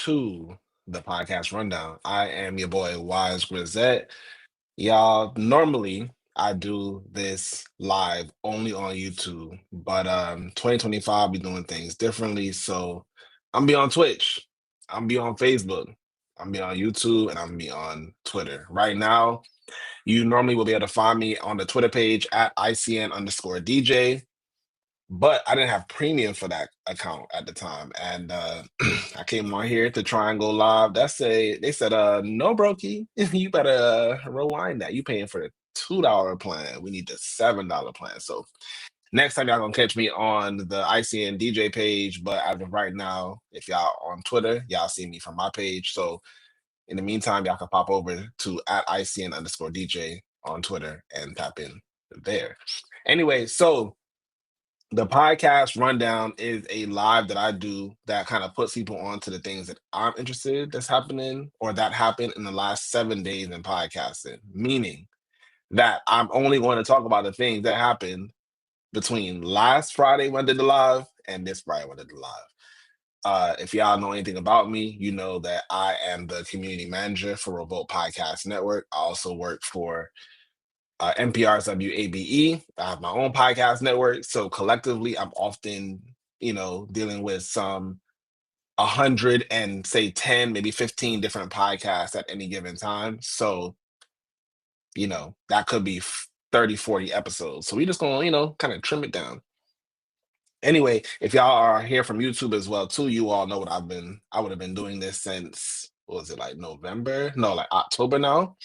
to the podcast rundown. I am your boy Wise Grisette. Y'all, normally I do this live only on YouTube, but 2025 be doing things differently. So I'm be on Twitch, I'm be on Facebook, I'm be on YouTube, and I'm be on Twitter. Right now, you normally will be able to find me on the Twitter page at ICN_DJ, but I didn't have premium for that account at the time. And I came on here to try and go live. They said, no, Brokey, you better rewind that. You paying for the $2 plan. We need the $7 plan. So next time y'all gonna catch me on the ICN DJ page. But as of right now, if y'all on Twitter, y'all see me from my page. So in the meantime, y'all can pop over to at ICN_DJ on Twitter and tap in there. Anyway, so the podcast rundown is a live that I do that kind of puts people on to the things that I'm interested that's happening or that happened in the last 7 days in podcasting. Meaning that I'm only going to talk about the things that happened between last Friday when I did the live and this Friday when I did the live. If y'all know anything about me, you know that I am the community manager for Revolt Podcast Network. I also work for NPR's WABE. I have my own podcast network. So collectively, I'm often, dealing with some 100 and say 10, maybe 15 different podcasts at any given time. So, that could be 30, 40 episodes. So we just gonna, kind of trim it down. Anyway, if y'all are here from YouTube as well, too, you all know what I would have been doing this since, what was it, like November? No, like October now.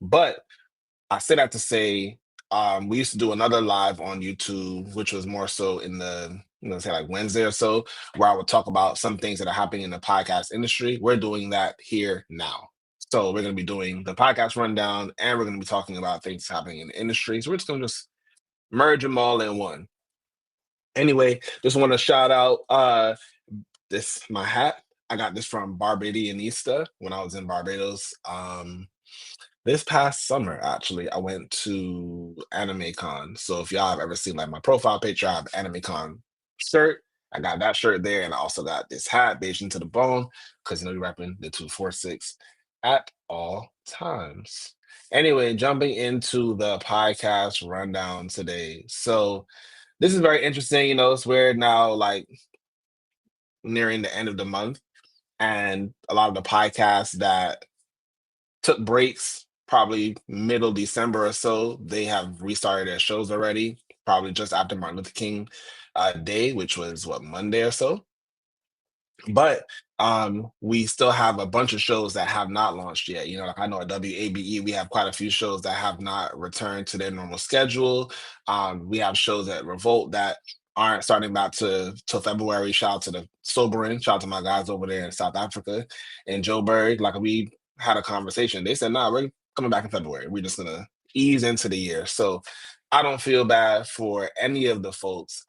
But I say that to say, we used to do another live on YouTube, which was more so in the, say like Wednesday or so, where I would talk about some things that are happening in the podcast industry. We're doing that here now. So we're going to be doing the podcast rundown, and we're going to be talking about things happening in the industry. So we're just going to just merge them all in one. Anyway, just want to shout out this my hat. I got this from Barbadianista when I was in Barbados. This past summer, actually, I went to AnimeCon. So if y'all have ever seen like my profile picture, I have AnimeCon shirt. I got that shirt there, and I also got this hat, Beijing to the bone, because you're repping the 246 at all times. Anyway, jumping into the podcast rundown today. So this is very interesting. It's weird now, like nearing the end of the month, and a lot of the podcasts that took breaks probably middle December or so, they have restarted their shows already, probably just after Martin Luther King Day, which was what, Monday or so. But we still have a bunch of shows that have not launched yet. Like I know at WABE, we have quite a few shows that have not returned to their normal schedule. We have shows at Revolt that aren't starting back till February. Shout out to the Sobering, shout out to my guys over there in South Africa and Joburg. Like we had a conversation. They said, nah, we're coming back in February. We're just gonna ease into the year. So I don't feel bad for any of the folks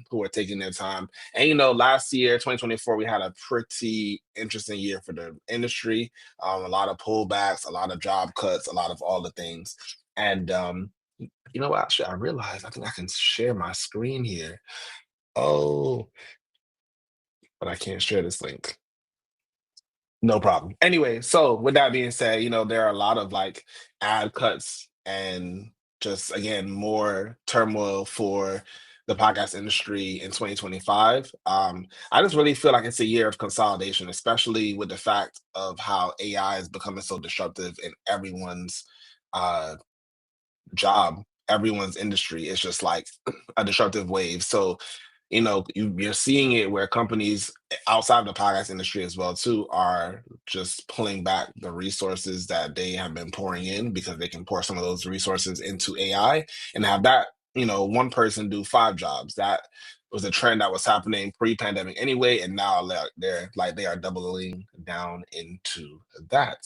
who are taking their time. And last year, 2024, we had a pretty interesting year for the industry. A lot of pullbacks, a lot of job cuts, a lot of all the things. And you know what? Actually, I realized I think I can share my screen here. Oh, but I can't share this link. No problem. Anyway, so with that being said, there are a lot of like ad cuts and just again more turmoil for the podcast industry in 2025. I just really feel like it's a year of consolidation, especially with the fact of how AI is becoming so disruptive in everyone's uh job, everyone's industry. It's just like a disruptive wave. So you're seeing it where companies outside of the podcast industry as well too are just pulling back the resources that they have been pouring in because they can pour some of those resources into AI and have that one person do 5 jobs. That was a trend that was happening pre-pandemic anyway, and now they are doubling down into that.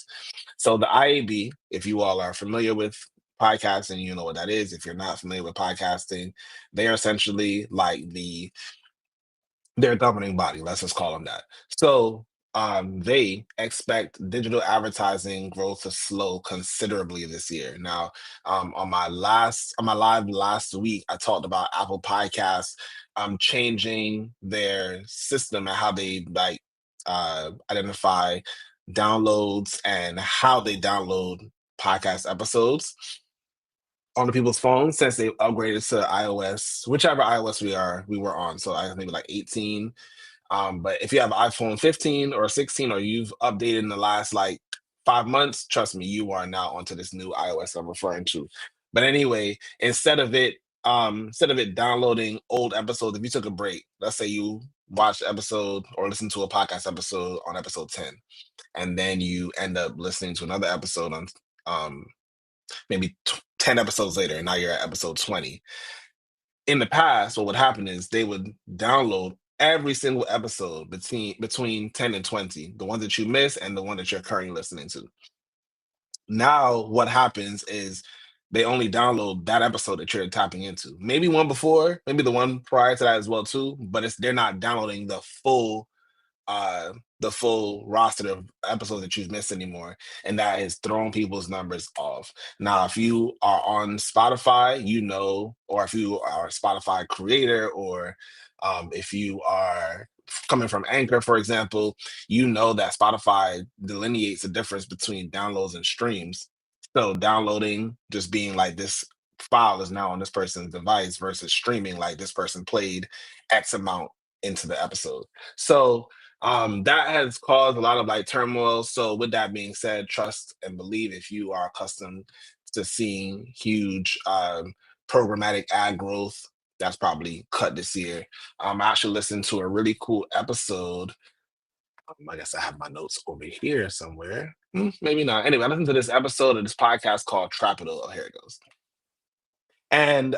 So the IAB, if you all are familiar with podcasting, you know what that is. If you're not familiar with podcasting, they are essentially like their governing body. Let's just call them that. So they expect digital advertising growth to slow considerably this year. Now, on my live last week, I talked about Apple Podcasts changing their system and how they like identify downloads and how they download podcast episodes onto people's phones since they upgraded to iOS, whichever iOS we were on. So I think like 18. But if you have iPhone 15 or 16, or you've updated in the last like 5 months, trust me, you are now onto this new iOS I'm referring to. But anyway, instead of it downloading old episodes, if you took a break, let's say you watched episode or listened to a podcast episode on episode 10, and then you end up listening to another episode on um maybe 10 episodes later, and now you're at episode 20. In the past, what would happen is they would download every single episode between 10 and 20, the ones that you miss and the one that you're currently listening to. Now, what happens is they only download that episode that you're tapping into. Maybe one before, maybe the one prior to that as well too, but they're not downloading uh the full roster of episodes that you've missed anymore, and that has thrown people's numbers off. Now if you are on Spotify, or if you are a Spotify creator, or if you are coming from Anchor, for example, you know that Spotify delineates the difference between downloads and streams. So downloading just being like this file is now on this person's device versus streaming like this person played X amount into the episode. So that has caused a lot of like turmoil. So with that being said, trust and believe, if you are accustomed to seeing huge programmatic ad growth, that's probably cut this year. I actually listened to a really cool episode. I guess I have my notes over here somewhere. Maybe not. Anyway, I listened to this episode of this podcast called Trapital. Oh, here it goes. And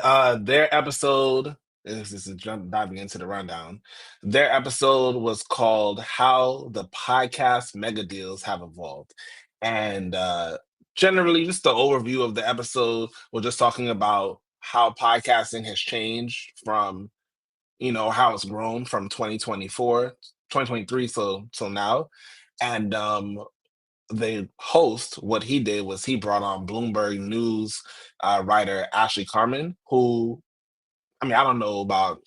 their episode, this is diving into the rundown. Their episode was called "How the Podcast Mega Deals Have Evolved," and generally, just the overview of the episode was just talking about how podcasting has changed from, how it's grown from 2024, 2023, so till now. And the host, what he did was he brought on Bloomberg News writer Ashley Carmen, who, I mean, I don't know about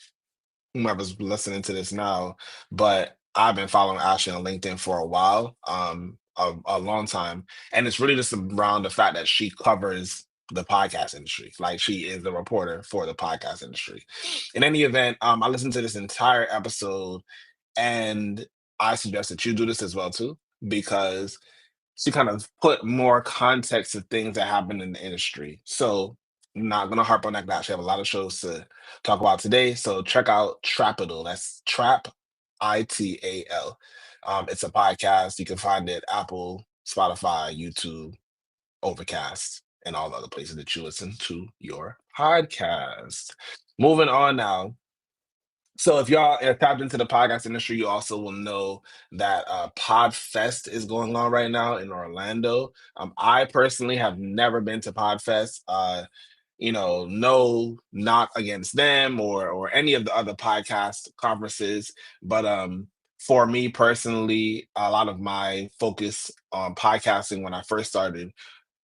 whomever's listening to this now, but I've been following Ashley on LinkedIn for a while, a long time, and it's really just around the fact that she covers the podcast industry. Like, she is the reporter for the podcast industry. In any event, I listened to this entire episode, and I suggest that you do this as well too, because she kind of put more context to things that happen in the industry. So I'm not gonna harp on that because I have a lot of shows to talk about today. So check out Trapital. That's Trap ITAL. It's a podcast. You can find it Apple, Spotify, YouTube, Overcast, and all the other places that you listen to your podcast. Moving on now, so if y'all are tapped into the podcast industry, you also will know that Podfest is going on right now in Orlando. I personally have never been to Podfest. No knock against them or any of the other podcast conferences, but for me personally, a lot of my focus on podcasting when I first started,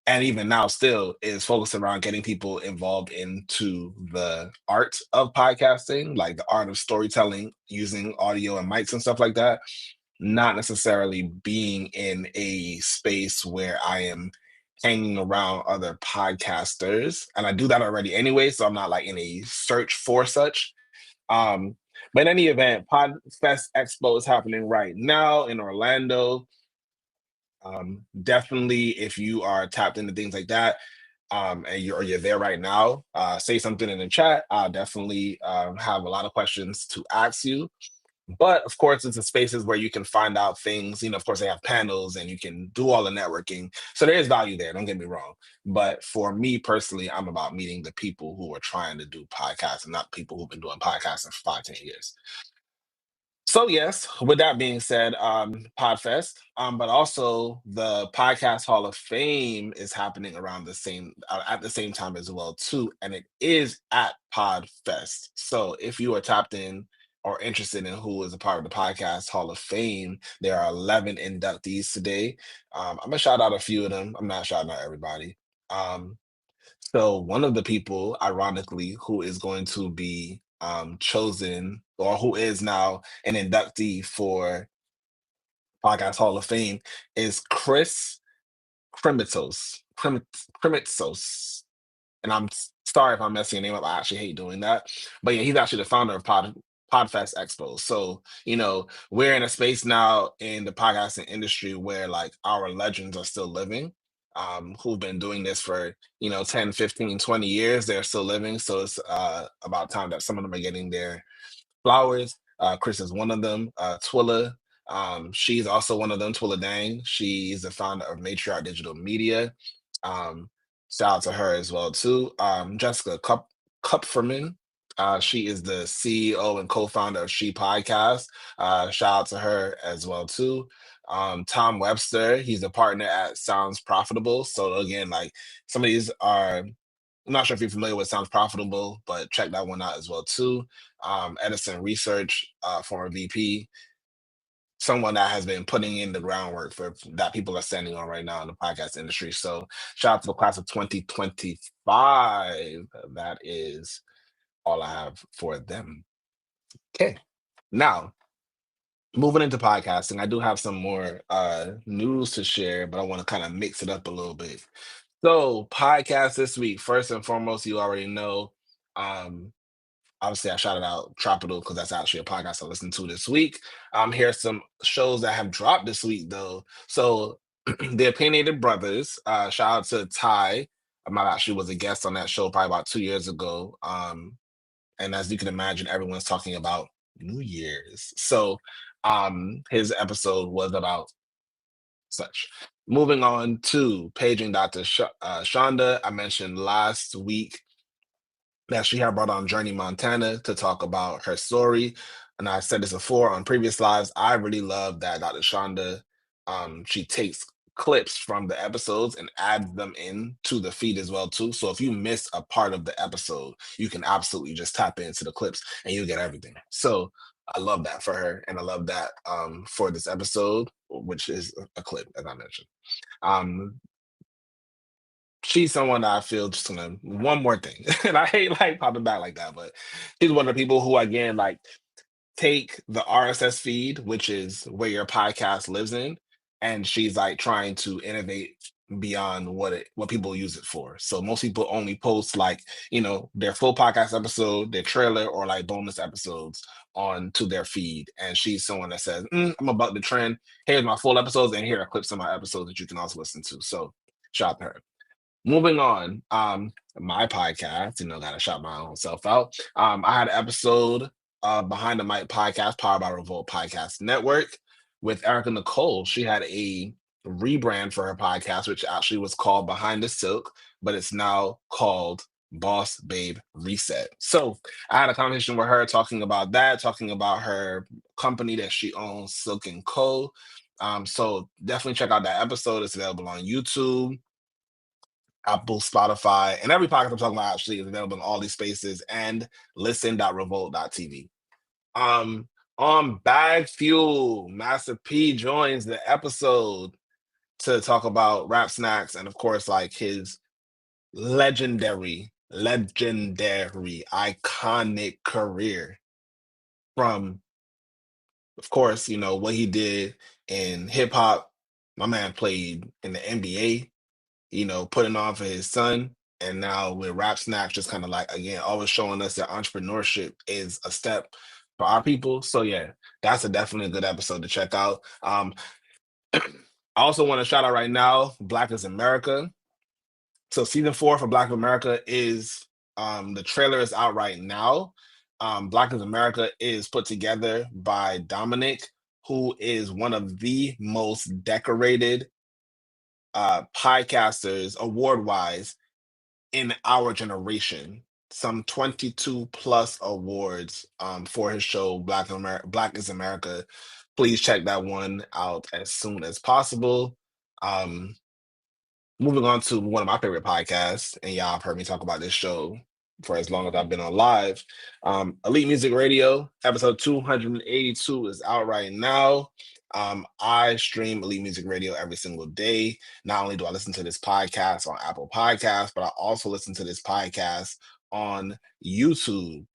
and even now still, is focused around getting people involved into the art of podcasting, like the art of storytelling using audio and mics and stuff like that, not necessarily being in a space where I am hanging around other podcasters. And I do that already anyway, so I'm not like in a search for such. um but in any event, Podfest Expo is happening right now in Orlando. Definitely, if you are tapped into things like that, and you're there right now, say something in the chat. I'll definitely have a lot of questions to ask you. But of course, it's the spaces where you can find out things. Of course, they have panels and you can do all the networking. So there is value there. Don't get me wrong. But for me personally, I'm about meeting the people who are trying to do podcasts and not people who've been doing podcasting for 5, 10 years. So yes, with that being said, Podfest, but also the Podcast Hall of Fame is happening around the same at the same time as well too, and it is at Podfest. So if you are tapped in or interested in who is a part of the Podcast Hall of Fame, there are 11 inductees today. I'm gonna shout out a few of them. I'm not shouting out everybody. So one of the people, ironically, who is going to be chosen, or who is now an inductee for Podcast Hall of Fame is Chris Krimitsos. And sorry if I'm messing your name up. I actually hate doing that. But yeah, he's actually the founder of Podfest Expo. So, we're in a space now in the podcasting industry where like our legends are still living, who've been doing this for, 10, 15, 20 years. They're still living. So it's about time that some of them are getting their flowers. Chris is one of them. Twilla, she's also one of them. Twilla Dang, she's the founder of Matriarch Digital Media. Um, Shout out to her as well too. Jessica Kupferman, she is the CEO and co-founder of She Podcast. Shout out to her as well too. Tom Webster, he's a partner at Sounds Profitable. So again, like some of these are, I'm not sure if you're familiar with Sounds Profitable, but check that one out as well too. Edison Research, former VP, someone that has been putting in the groundwork for that people are standing on right now in the podcast industry. So shout out to the class of 2025. That is all I have for them. Okay, now moving into podcasting, I do have some more news to share, but I want to kind of mix it up a little bit. So podcast this week, first and foremost, you already know. Um, Obviously, I shouted out Tropical because that's actually a podcast I listened to this week. Here's some shows that have dropped this week, though. So, The Opinionated Brothers, shout out to Ty. I actually was a guest on that show probably about 2 years ago. And as you can imagine, everyone's talking about New Year's. So, his episode was about such. Moving on to Paging Dr. Shonda, I mentioned last week that she had brought on Journey Montana to talk about her story. And I said this before on previous lives. I really love that Dr. Shonda, she takes clips from the episodes and adds them in to the feed as well too. So if you miss a part of the episode, you can absolutely just tap into the clips and you get everything. So I love that for her, and I love that for this episode, which is a clip, as I mentioned. Um, she's someone that I feel just gonna one more thing, and I hate like popping back like that, but she's one of the people who again like take the RSS feed, which is where your podcast lives in, and she's like trying to innovate beyond what people use it for. So most people only post like, their full podcast episode, their trailer, or like bonus episodes on to their feed. And she's someone that says, I'm about the trend. Here's my full episodes, and here are clips of my episodes that you can also listen to. So shout out to her. Moving on, my podcast, gotta shout my own self out. I had an episode Behind the Mic podcast, powered by Revolt Podcast Network, with Erica Nicole. She had a rebrand for her podcast, which actually was called Behind the Silk, but it's now called Boss Babe Reset. So I had a conversation with her talking about that, talking about her company that she owns, Silk and Co. So definitely check out that episode. It's available on YouTube, Apple, Spotify, and every podcast I'm talking about actually is available in all these spaces, and listen.revolt.tv. On Bag Fuel, Master P joins the episode to talk about Rap Snacks and of course like his legendary, iconic career from, of course, what he did in hip hop. My man played in the NBA, putting on for his son. And now with Rap Snacks, just kind of like, again, always showing us that entrepreneurship is a step for our people. So, yeah, that's definitely a good episode to check out. I also want to shout out right now Black is America. So, season 4 for Black of America is the trailer is out right now. Black is America is put together by Dominic, who is one of the most decorated podcasters award wise in our generation. Some 22 plus awards for his show Black is America. Please check that one out as soon as possible. Um, Moving on to one of my favorite podcasts, and y'all have heard me talk about this show for as long as I've been on live. Elite Music Radio, episode 282 is out right now. I stream Elite Music Radio every single day. Not only do I listen to this podcast on Apple Podcasts, but I also listen to this podcast on YouTube.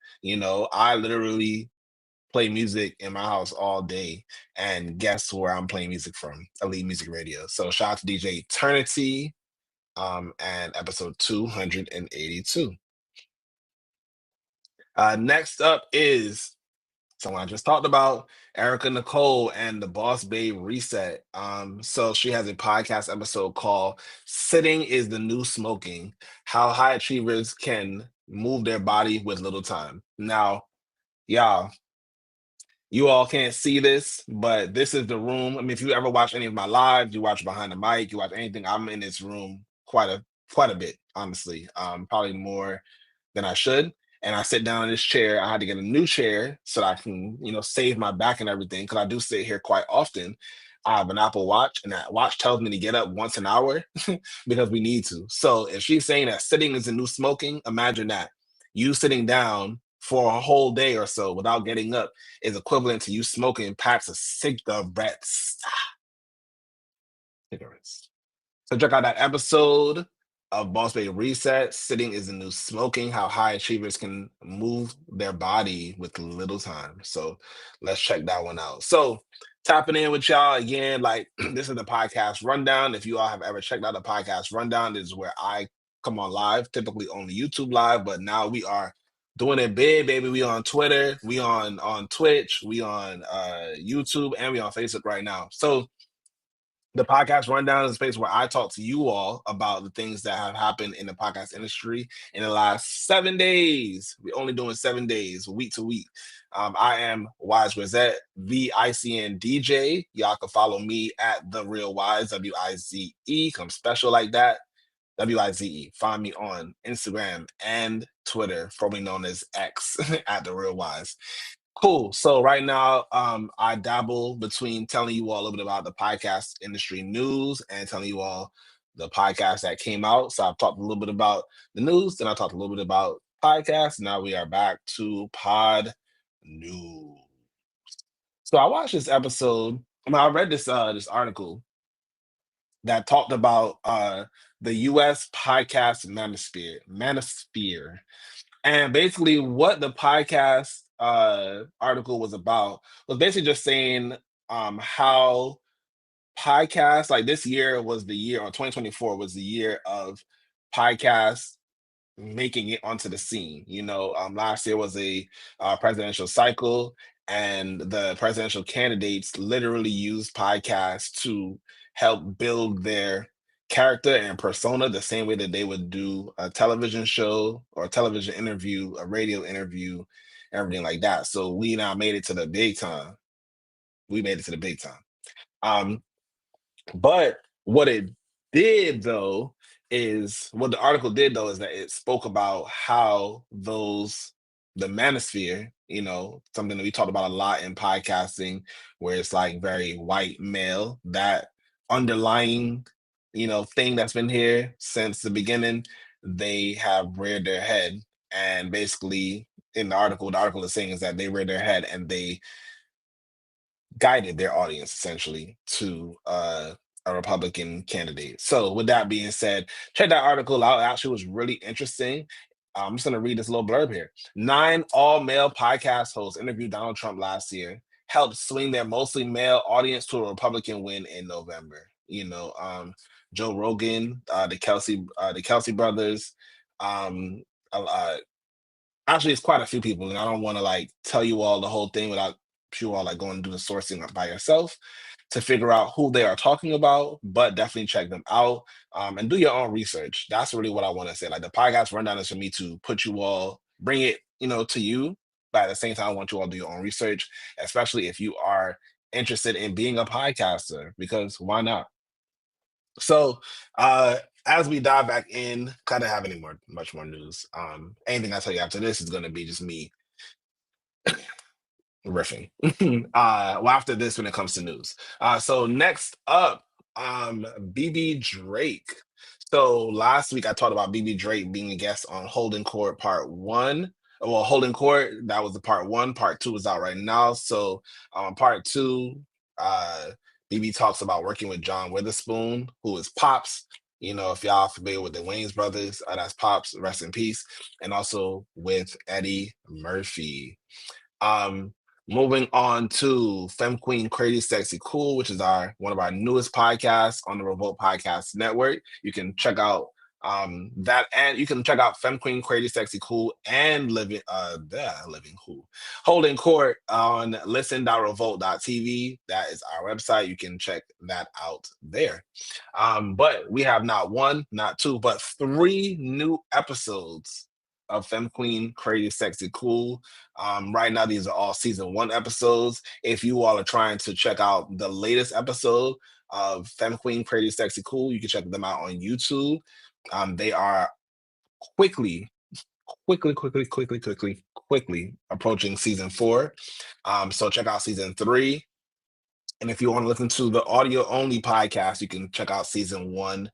I literally play music in my house all day. And guess where I'm playing music from? Elite Music Radio. So shout out to DJ Eternity, and episode 282. Next up is someone I just talked about, Erica Nicole and the Boss Babe Reset. So she has a podcast episode called Sitting is the New Smoking, How High Achievers Can Move Their Body with Little Time. Now, y'all, you all can't see this, but this is the room. I mean, if you ever watch any of my lives, you watch Behind the Mic, you watch anything, I'm in this room quite a bit, honestly. Probably more than I should. And I sit down in this chair. I had to get a new chair so that I can, save my back and everything. Because I do sit here quite often. I have an Apple Watch, and that watch tells me to get up once an hour because we need to. So if she's saying that sitting is the new smoking, imagine that. You sitting down for a whole day or so without getting up is equivalent to you smoking packs of cigarettes. So check out that episode of Boss Baby Reset. Sitting is the new smoking, how high achievers can move their body with little time. So let's check that one out. So tapping in with y'all again, like this is the podcast rundown. If you all have ever checked out the podcast rundown, this is where I come on live, typically on the YouTube live, but now we are doing it big, baby. We on Twitter, we on Twitch, we on YouTube, and we on Facebook right now. So the podcast rundown is a space where I talk to you all about the things that have happened in the podcast industry in the last 7 days. We're only doing 7 days, week to week. I am Wise Grisette, the ICN DJ. Y'all can follow me at The Real Wise, WIZE. I'm special like that. WIZE. Find me on Instagram and Twitter, formerly known as X, at The Real Wise. Cool. So right now, I dabble between telling you all a little bit about the podcast industry news and telling you all the podcast that came out. So I've talked a little bit about the news, then I talked a little bit about podcasts. Now we are back to pod news. So I watched this episode. I read this article that talked about the U.S. podcast manosphere. And basically, what the podcast article was about was basically just saying how podcasts, like this year was the year, or 2024 was the year of podcasts making it onto the scene. Last year was a presidential cycle, and the presidential candidates literally used podcasts to help build their character and persona the same way that they would do a television show or a television interview, a radio interview, everything like that. So we now made it to the big time. We made it to the big time. But what it did though is what the article did though is that it spoke about how the manosphere, something that we talked about a lot in podcasting, where it's like very white male, that underlying, thing that's been here since the beginning, they have reared their head. And basically in the article is saying is that they reared their head and they guided their audience essentially to a Republican candidate. So, with that being said, check that article out. It actually was really interesting. I'm just going to read this little blurb here. 9 all male podcast hosts interviewed Donald Trump last year, helped swing their mostly male audience to a Republican win in November. Joe Rogan, the Kelsey brothers, um, uh, actually it's quite a few people, and I don't want to like tell you all the whole thing without you all like going and do the sourcing by yourself to figure out who they are talking about, but definitely check them out, and do your own research. That's really what I want to say. Like the podcast rundown is for me to put you all, bring it, to you, but at the same time, I want you all to do your own research, especially if you are interested in being a podcaster, because why not? So, as we dive back in, kind of have much more news. Anything I tell you after this is going to be just me riffing. Well, after this, when it comes to news. So next up, BB Drake. So last week I talked about BB Drake being a guest on Holding Court Part One. Well, Holding Court, that was the part one. Part two is out right now. So part two, BB talks about working with John Witherspoon, who is Pops. If y'all familiar with the Wayans brothers, that's Pops, rest in peace. And also with Eddie Murphy. Um, Moving on to Femme Queen Crazy Sexy Cool, which is our one of our newest podcasts on the Revolt Podcast Network. You can check out that, and you can check out Femme Queen Crazy Sexy Cool and Living Cool Holding Court on listen.revolt.tv. That is our website. You can check that out there. But we have not one, not two, but three new episodes of Femme Queen Crazy Sexy Cool. Right now, these are all season one episodes. If you all are trying to check out the latest episode of Femme Queen Crazy Sexy Cool, you can check them out on YouTube. They are quickly, quickly approaching season four. So check out season three. And if you want to listen to the audio only podcast, you can check out season one,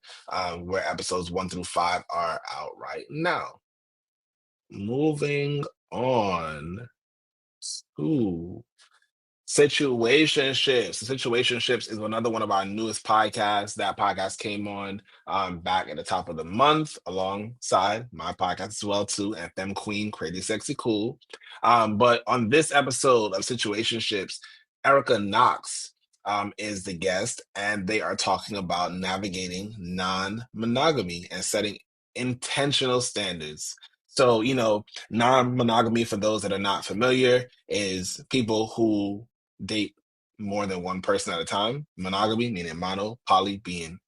where episodes 1 through 5 are out right now. Moving on to Situationships. Situationships is another one of our newest podcasts. That podcast came on back at the top of the month alongside my podcast as well too, and Femme Queen Crazy Sexy Cool. But on this episode of Situationships, Erica Knox is the guest, and they are talking about navigating non-monogamy and setting intentional standards. So, non-monogamy, for those that are not familiar, is people who date more than one person at a time. Monogamy, meaning mono, poly being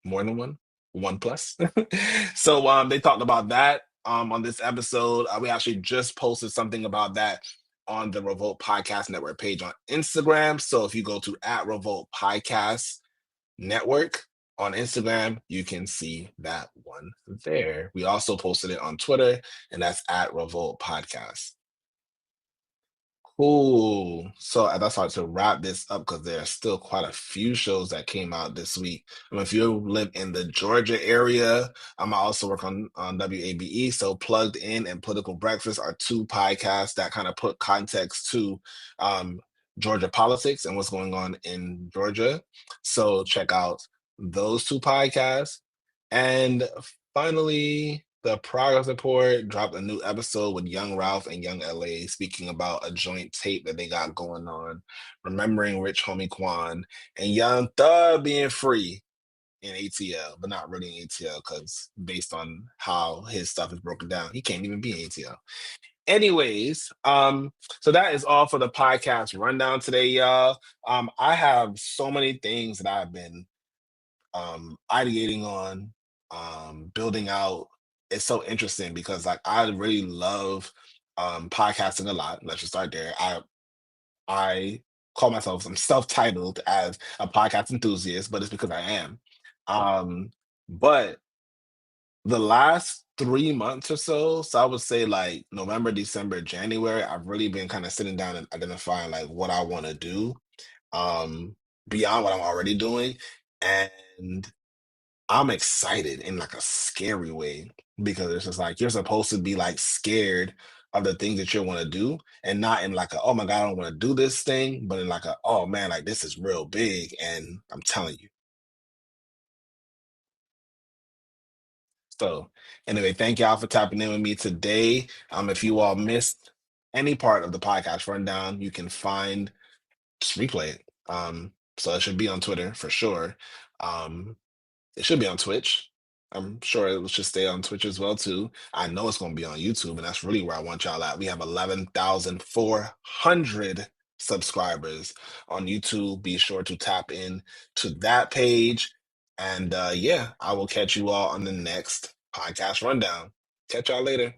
more than one plus. So they talked about that on this episode. We actually just posted something about that on the Revolt Podcast Network page on Instagram. So if you go to @Revolt Podcast Network on Instagram, you can see that one there. We also posted it on Twitter, and that's @Revolt Podcast. Cool. So that's hard to wrap this up because there are still quite a few shows that came out this week. If you live in the Georgia area, I also work on WABE. So Plugged In and Political Breakfast are two podcasts that kind of put context to Georgia politics and what's going on in Georgia. So check out those two podcasts. And finally, the Progress Report dropped a new episode with Young Ralph and Young LA speaking about a joint tape that they got going on, remembering Rich Homie Quan and Young Thug being free in ATL, but not really in ATL because based on how his stuff is broken down, he can't even be in ATL. Anyways, so that is all for the podcast rundown today, y'all. I have so many things that I've been ideating on, building out. It's so interesting because like I really love podcasting a lot. Let's just start there. I call myself, I'm self-titled as a podcast enthusiast, but it's because I am. But the last 3 months or so I would say like November, December, January, I've really been kind of sitting down and identifying like what I want to do beyond what I'm already doing. And I'm excited in like a scary way because it's just like you're supposed to be like scared of the things that you want to do and not in like a, oh my God, I don't want to do this thing, but in like a, oh man, like this is real big. And I'm telling you. So anyway, thank y'all for tapping in with me today. If you all missed any part of the podcast rundown, you can find, just replay it. So it should be on Twitter for sure. Um, It should be on Twitch. I'm sure it should stay on Twitch as well too. I know it's going to be on YouTube, and that's really where I want y'all at. We have 11,400 subscribers on YouTube. Be sure to tap in to that page. And yeah, I will catch you all on the next podcast rundown. Catch y'all later.